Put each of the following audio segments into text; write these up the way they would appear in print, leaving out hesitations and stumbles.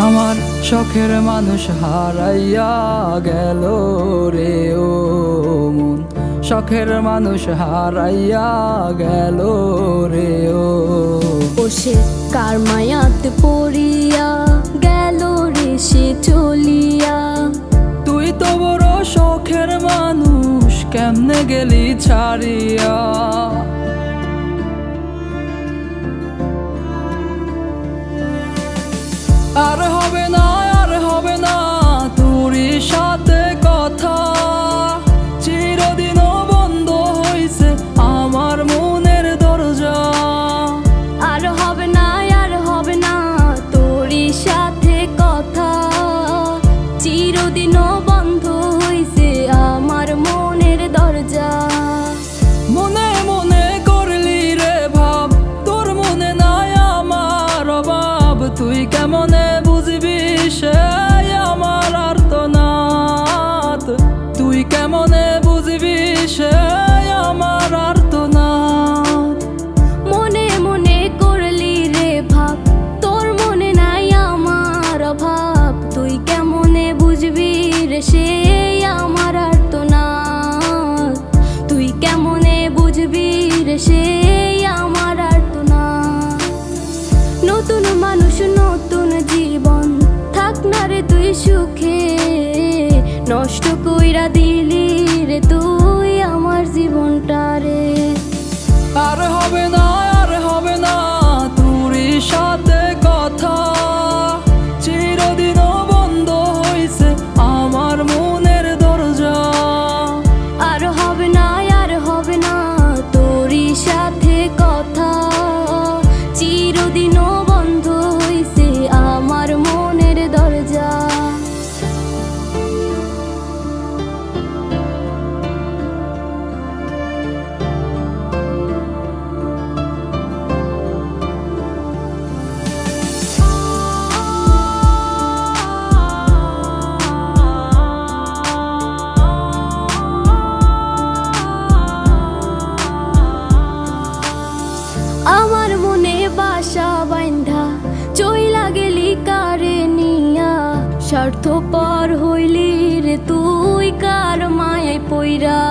আমার শখের মানুষ হারাইয়া গেল রে ও মন, শখের মানুষ হারাইয়া গেল রে ও। সে কার মায়াতে পড়িয়া গেল রে সে চলিয়া। তুই তো বড় শখের মানুষ, কেমনে গেলি ছাড়িয়া। আর হবে না, আর হবে না তোরই সাথে কথা, চিরদিনও বন্ধ হইছে আমার মনের দরজা। আর হবে না, আর হবে না তোরই সাথে কথা, চিরদিনও বন্ধ হইছে আমার মনের দরজা। মনে মনে করলি রে ভাব, তোর মনে নাই আমার অভাব। তুই কেমনে বুঝবি সে আমার আর্তনাদ, তুই কেমনে বুঝবি সে আমার আর্তনাদ। মনে মনে করলি রে ভাব, তোর মনে নাই আমার অভাব। তুই কেমনে বুঝবি রে সে আমার আর্তনাদ, তুই কেমনে বুঝবি রে সে আমার আর্তনাদ। নতুন মানুষ নতুন জীবন, থাক না রে তুই সুখে, নষ্ট কইরা দিলি রে তুই আমার জীবনটা রে। আর হবে না, আর হবে না তোরই সাথে কথা, চিরদিনও বন্ধ হইছে আমার মনের দরজা। আর হবে না, আর হবে না তোরই সাথে কথা, চিরদিনও বন্ধ হইছে আমার মনের দরজা। আমার মনে বাসা বাইন্ধা চইলা গেলি কারে নিয়া, স্বার্থপর হইলি রে তুই কার মায়ায় পইরা।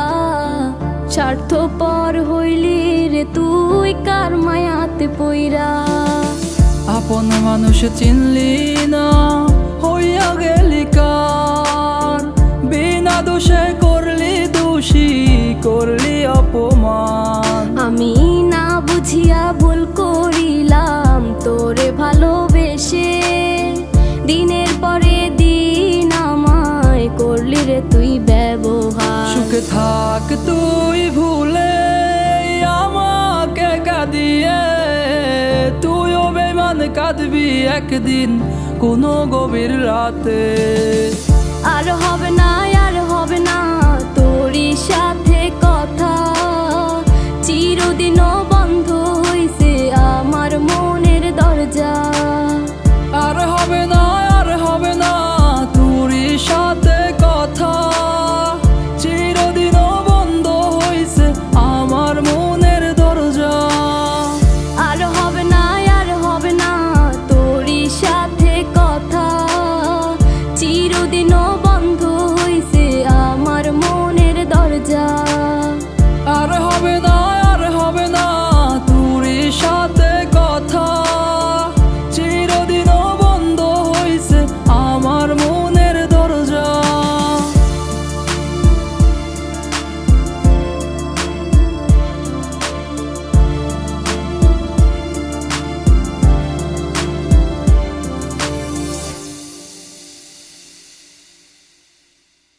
স্বার্থপর হইলি রে তুই কার মায়াতে পইরা। আপন মানুষ চিনলি না, হইয়া গেলি কার। বিনা দোষে করলি দোষী, করলি অপমান। আমি না বুঝিয়া ভুল করিলাম তোরে ভালোবেসে, দিনের পরে দিন আমায় করলি রে তুই ব্যবহার। সুখে থাক তুই ভুলে আমাকে কাঁদিয়ে, তুইও বেমান কাঁদবি একদিন কোনো গভীর রাতে। আর হবে না, আর হবে না তোরই সাথে